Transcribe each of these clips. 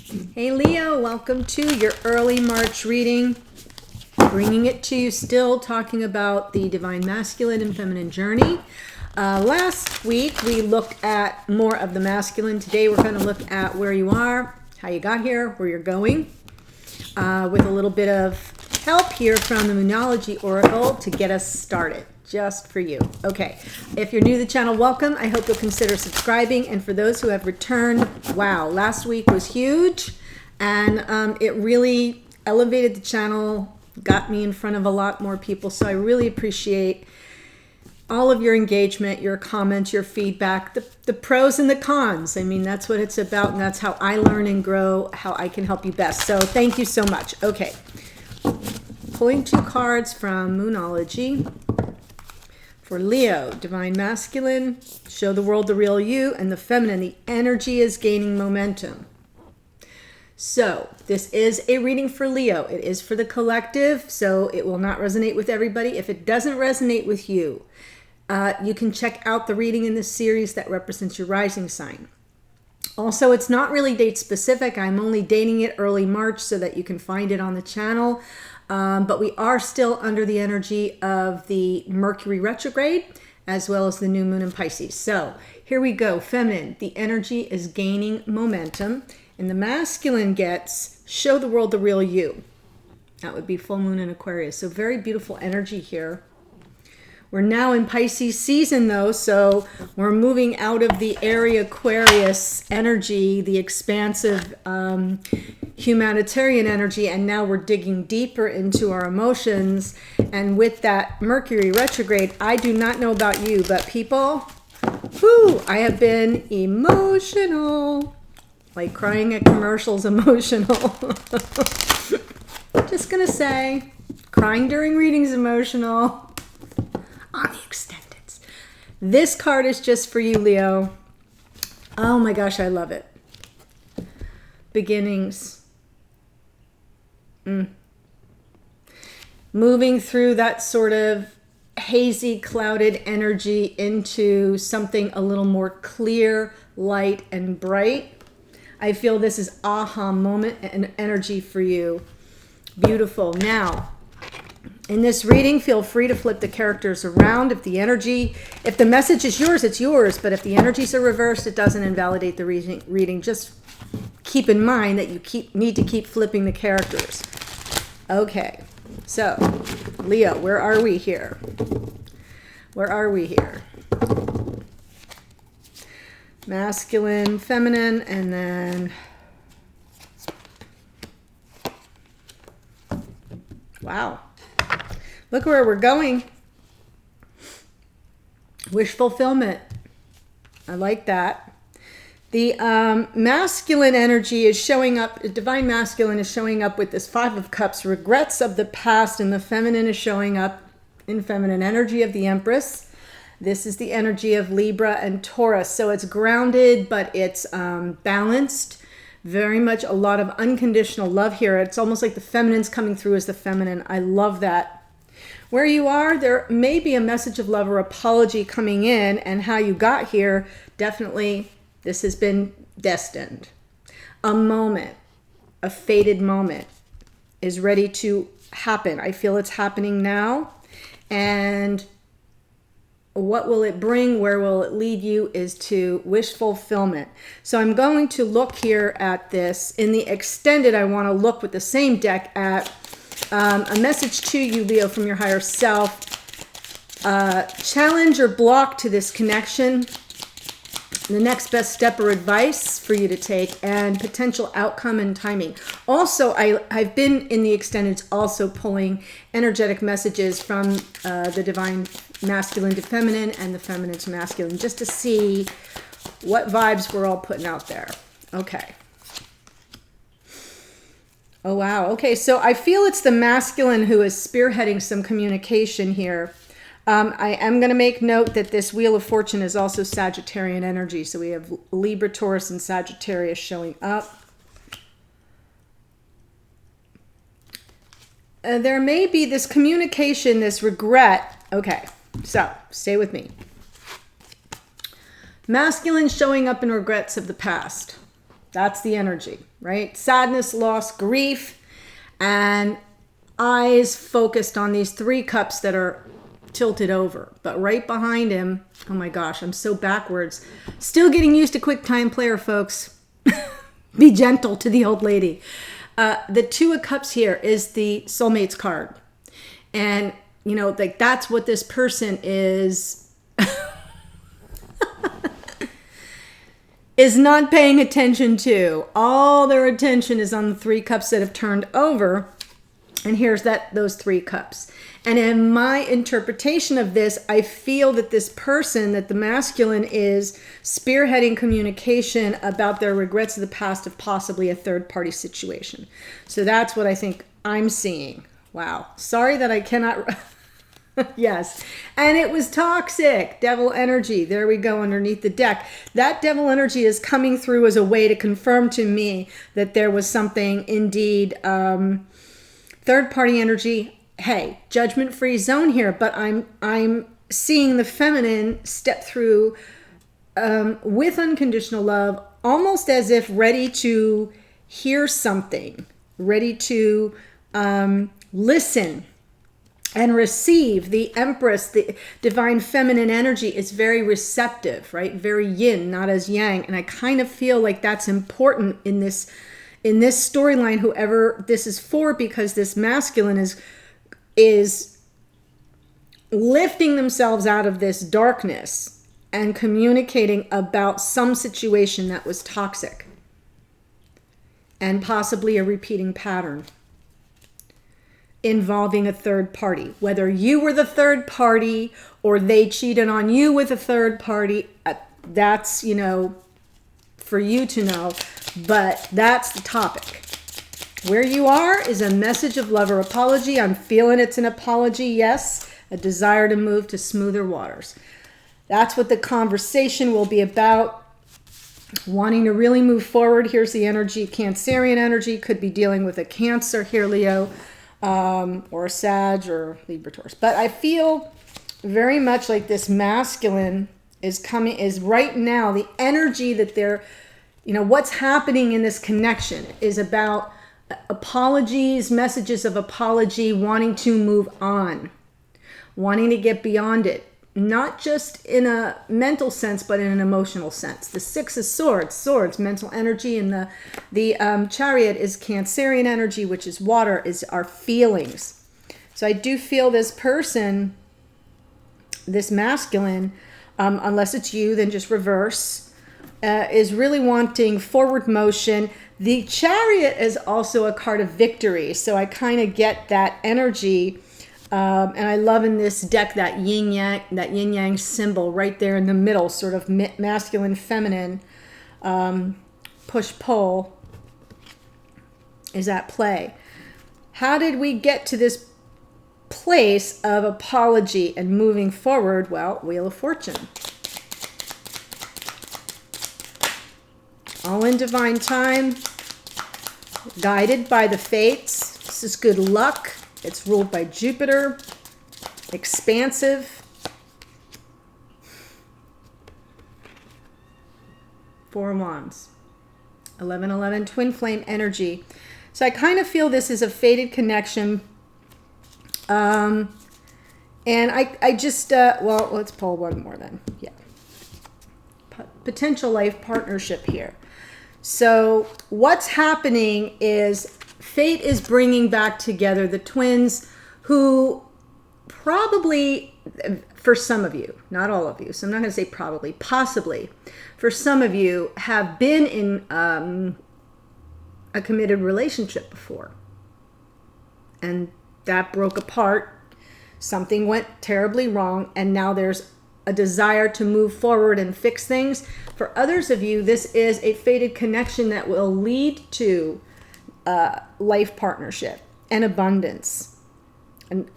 Hey Leo, welcome to your early March reading. Bringing it to you still, talking about the divine masculine and feminine journey. Last week we looked at more of the masculine. Today we're going to look at where you are, how you got here, where you're going, with a little bit of help here from the Moonology Oracle to get us started. Just for you. Okay, if you're new to the channel, welcome. I hope you'll consider subscribing. And for those who have returned, wow, last week was huge. And it really elevated the channel, got me in front of a lot more people. So I really appreciate all of your engagement, your comments, your feedback, the pros and the cons. I mean, that's what it's about. And that's how I learn and grow, how I can help you best. So thank you so much. Okay, pulling two cards from Moonology. For Leo, divine masculine, show the world the real you, and the feminine, the energy is gaining momentum. So this is a reading for Leo. It is for the collective, so it will not resonate with everybody. If it doesn't resonate with you, you can check out the reading in this series that represents your rising sign. Also, it's not really date specific. I'm only dating it early March so that you can find it on the channel. But we are still under the energy of the Mercury retrograde as well as the new moon in Pisces. So here we go. Feminine, the energy is gaining momentum. And the masculine gets show the world the real you. That would be full moon in Aquarius. So very beautiful energy here. We're now in Pisces season though, so we're moving out of the airy Aquarius energy, the expansive humanitarian energy, and now we're digging deeper into our emotions. And with that Mercury retrograde, I do not know about you, but people, I have been emotional, like crying at commercials emotional. Just gonna say, crying during readings emotional. On the extendeds. This card is just for you, Leo. Oh my gosh, I love it. Beginnings. Moving through that sort of hazy, clouded energy into something a little more clear, light, and bright. I feel this is aha moment and energy for you. Beautiful. Now, in this reading, feel free to flip the characters around. If the message is yours, it's yours. But if the energies are reversed, it doesn't invalidate the reading. Just keep in mind that you need to keep flipping the characters. Okay, so Leo, where are we here? Where are we here? Masculine, feminine, and then... Wow. Look where we're going. Wish fulfillment. I like that. The masculine energy is showing up, divine masculine is showing up with this Five of Cups, regrets of the past, and the feminine is showing up in feminine energy of the Empress. This is the energy of Libra and Taurus. So it's grounded, but it's balanced. Very much a lot of unconditional love here. It's almost like the feminine's coming through as the feminine. I love that. Where you are, there may be a message of love or apology coming in, and how you got here, definitely this has been destined. A moment, a fated moment is ready to happen. I feel it's happening now. And what will it bring? Where will it lead you is to wish fulfillment. So I'm going to look here at this. In the extended, I want to look with the same deck at a message to you, Leo, from your higher self. Challenge or block to this connection. The next best step or advice for you to take, and potential outcome and timing. Also, I've been in the extended also pulling energetic messages from the divine masculine to feminine and the feminine to masculine, just to see what vibes we're all putting out there. Okay. Oh, wow. Okay, so I feel it's the masculine who is spearheading some communication here. I am going to make note that this Wheel of Fortune is also Sagittarian energy. So we have Libra, Taurus, and Sagittarius showing up. There may be this communication, this regret. Okay, so stay with me. Masculine showing up in regrets of the past. That's the energy. right? Sadness, loss, grief, and eyes focused on these 3 cups that are tilted over. But right behind him, oh my gosh, I'm so backwards. Still getting used to QuickTime Player, folks. Be gentle to the old lady. The 2 of Cups here is the soulmates card. And, you know, like that's what this person is is not paying attention to. All their attention is on the 3 cups that have turned over. And here's those 3 cups. And in my interpretation of this, I feel that this person, that the masculine is spearheading communication about their regrets of the past of possibly a third-party situation. So that's what I think I'm seeing. Wow. Sorry that I cannot... Yes. And it was toxic. Devil energy. There we go underneath the deck. That devil energy is coming through as a way to confirm to me that there was something indeed third-party energy. Hey, judgment-free zone here, but I'm seeing the feminine step through with unconditional love, almost as if ready to hear something, ready to listen and receive. The Empress, the divine feminine energy, is very receptive, right? Very yin, not as yang. And I kind of feel like that's important in this storyline, whoever this is for, because this masculine is lifting themselves out of this darkness and communicating about some situation that was toxic and possibly a repeating pattern involving a third party. Whether you were the third party or they cheated on you with a third party, that's, you know, for you to know, but that's the topic. Where you are is a message of love or apology. I'm feeling it's an apology, yes. A desire to move to smoother waters. That's what the conversation will be about. Wanting to really move forward. Here's the energy, Cancerian energy. Could be dealing with a Cancer here, Leo, or a Sag or Libra, Taurus. But I feel very much like this masculine is right now, the energy that they're, you know, what's happening in this connection is about apologies, messages of apology, wanting to move on, wanting to get beyond it, not just in a mental sense, but in an emotional sense. The 6 of Swords, mental energy, and the Chariot is Cancerian energy, which is water, is our feelings. So I do feel this person, this masculine, unless it's you, then just reverse, is really wanting forward motion. The Chariot is also a card of victory, so I kind of get that energy, and I love in this deck that yin yang symbol right there in the middle, sort of masculine, feminine, push pull is at play. How did we get to this place of apology and moving forward? Well, Wheel of Fortune. All in divine time, guided by the fates. This is good luck. It's ruled by Jupiter. Expansive. 4 of Wands. 11-11, twin flame energy. So I kind of feel this is a fated connection. And I just, well, let's pull one more then. Yeah. Potential life partnership here. So what's happening is fate is bringing back together the twins who probably, for some of you, not all of you, so I'm not going to say probably, possibly, for some of you have been in a committed relationship before. And that broke apart. Something went terribly wrong, and now there's a desire to move forward and fix things. For others of you, this is a fated connection that will lead to life partnership and abundance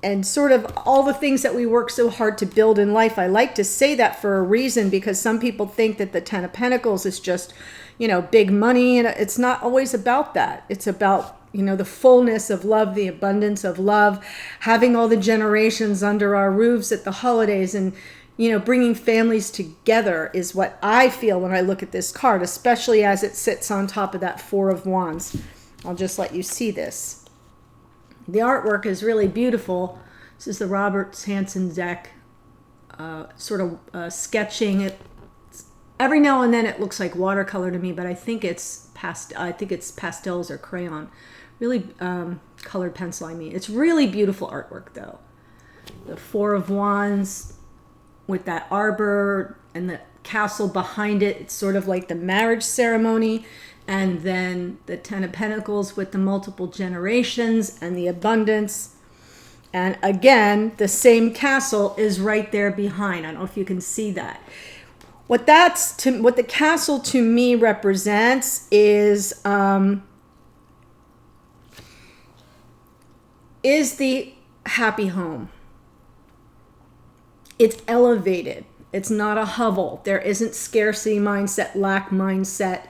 and sort of all the things that we work so hard to build in life. I like to say that for a reason, because some people think that the 10 of Pentacles is just, you know, big money, and it's not always about that. It's about, you know, the fullness of love, the abundance of love, having all the generations under our roofs at the holidays, and bringing families together is what I feel when I look at this card, especially as it sits on top of that Four of Wands. I'll just let you see this. The artwork is really beautiful. This is the Robert Hansen deck, sort of sketching it. Every now and then it looks like watercolor to me, but I think it's pastels or crayon. Really colored pencil, I mean. It's really beautiful artwork, though. The Four of Wands with that arbor and the castle behind it. It's sort of like the marriage ceremony. And then the Ten of Pentacles with the multiple generations and the abundance. And again, the same castle is right there behind. I don't know if you can see that. What the castle to me represents is the happy home. It's elevated. It's not a hovel. There isn't scarcity mindset, lack mindset.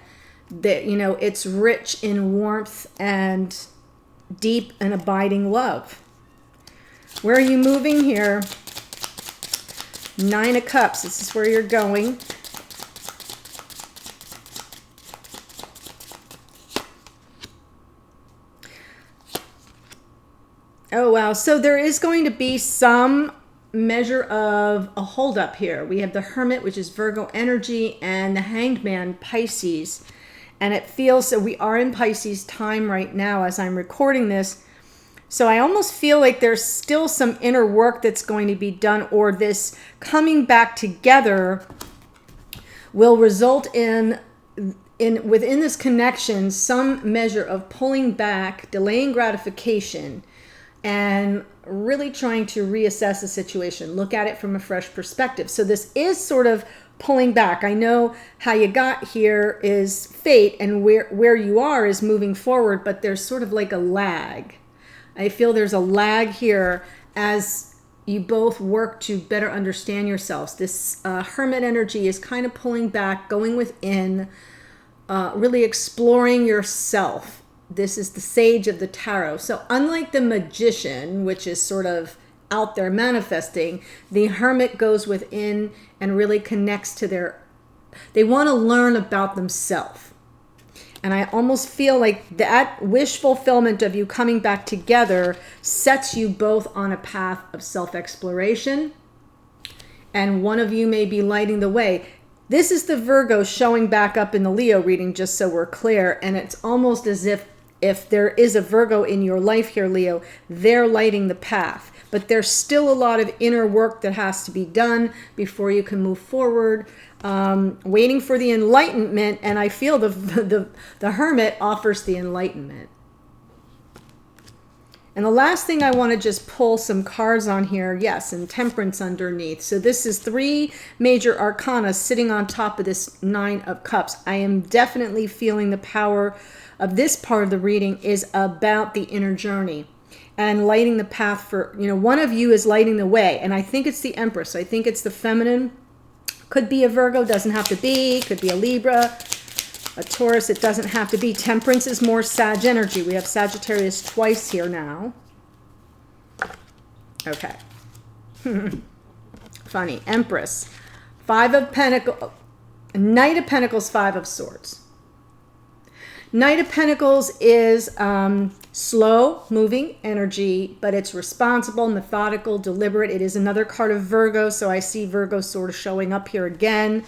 That, it's rich in warmth and deep and abiding love. Where are you moving here? Nine of Cups. This is where you're going. Oh, wow. So there is going to be some measure of a holdup here. We have the Hermit, which is Virgo energy, and the Hanged Man, Pisces. And it feels, so we are in Pisces time right now as I'm recording this. So I almost feel like there's still some inner work that's going to be done, or this coming back together will result in within this connection some measure of pulling back, delaying gratification, and really trying to reassess the situation, look at it from a fresh perspective. So this is sort of pulling back. I know how you got here is fate, and where you are is moving forward, but there's sort of like a lag. I feel there's a lag here as you both work to better understand yourselves. This Hermit energy is kind of pulling back, going within, really exploring yourself. This is the Sage of the Tarot. So unlike the Magician, which is sort of out there manifesting, the Hermit goes within and really connects to they want to learn about themselves. And I almost feel like that wish fulfillment of you coming back together sets you both on a path of self-exploration. And one of you may be lighting the way. This is the Virgo showing back up in the Leo reading, just so we're clear. And it's almost as if there is a Virgo in your life here, Leo, they're lighting the path. But there's still a lot of inner work that has to be done before you can move forward. Waiting for the enlightenment, and I feel the Hermit offers the enlightenment. And the last thing I want to just pull some cards on here, yes, and Temperance underneath. So this is 3 major arcana sitting on top of this 9 of Cups. I am definitely feeling the power of this part of the reading is about the inner journey and lighting the path for, one of you is lighting the way. And I think it's the Empress. I think it's the feminine. Could be a Virgo, doesn't have to be. Could be a Libra, a Taurus, it doesn't have to be. Temperance is more Sag energy. We have Sagittarius twice here now. Okay. Funny. Empress. 5 of Pentacles. Knight of Pentacles, 5 of Swords. Knight of Pentacles is slow moving energy, but it's responsible, methodical, deliberate. It is another card of Virgo, so I see Virgo sort of showing up here again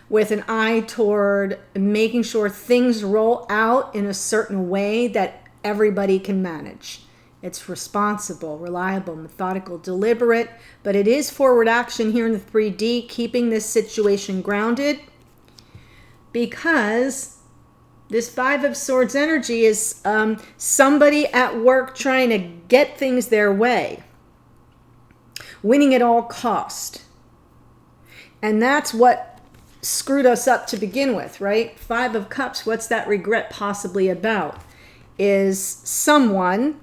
with an eye toward making sure things roll out in a certain way that everybody can manage. It's responsible, reliable, methodical, deliberate, but it is forward action here in the 3D, keeping this situation grounded, because this 5 of Swords energy is somebody at work trying to get things their way, winning at all cost. And that's what screwed us up to begin with, right? 5 of Cups, what's that regret possibly about? Is someone,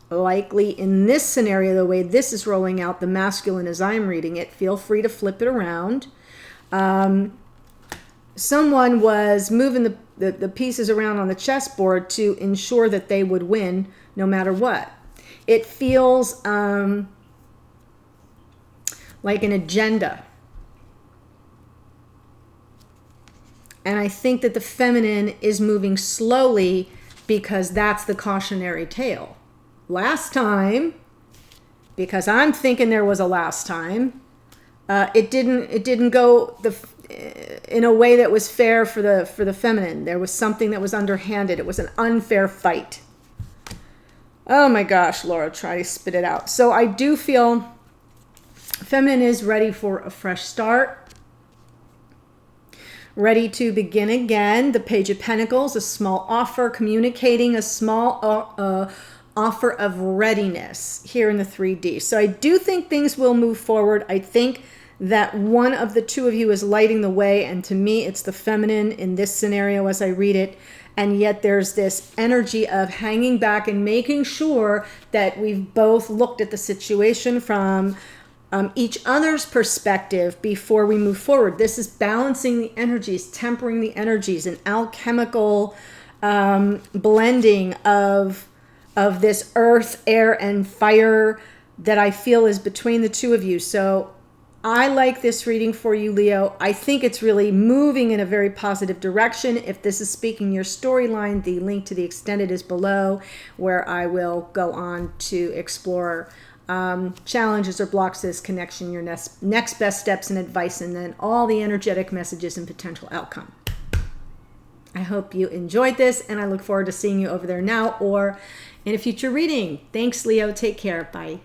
likely in this scenario, the way this is rolling out, the masculine as I'm reading it, feel free to flip it around. Someone was moving the pieces around on the chessboard to ensure that they would win no matter what. It feels like an agenda. And I think that the feminine is moving slowly because that's the cautionary tale. Last time, because I'm thinking there was a last time, it didn't go in a way that was fair for the feminine. There was something that was underhanded. It was an unfair fight. Oh my gosh, Laura, try to spit it out. So I do feel feminine is ready for a fresh start. Ready to begin again. The Page of Pentacles, a small offer, communicating a small offer of readiness here in the 3D. So I do think things will move forward. I think that one of the two of you is lighting the way, and to me it's the feminine in this scenario as I read it. And yet there's this energy of hanging back and making sure that we've both looked at the situation from each other's perspective before we move forward. This is balancing the energies, tempering the energies, an alchemical blending of this earth, air, and fire that I feel is between the two of you. So I like this reading for you, Leo. I think it's really moving in a very positive direction. If this is speaking your storyline, the link to the extended is below, where I will go on to explore challenges or blocks to this connection, your next best steps and advice, and then all the energetic messages and potential outcome. I hope you enjoyed this, and I look forward to seeing you over there now or in a future reading. Thanks, Leo. Take care. Bye.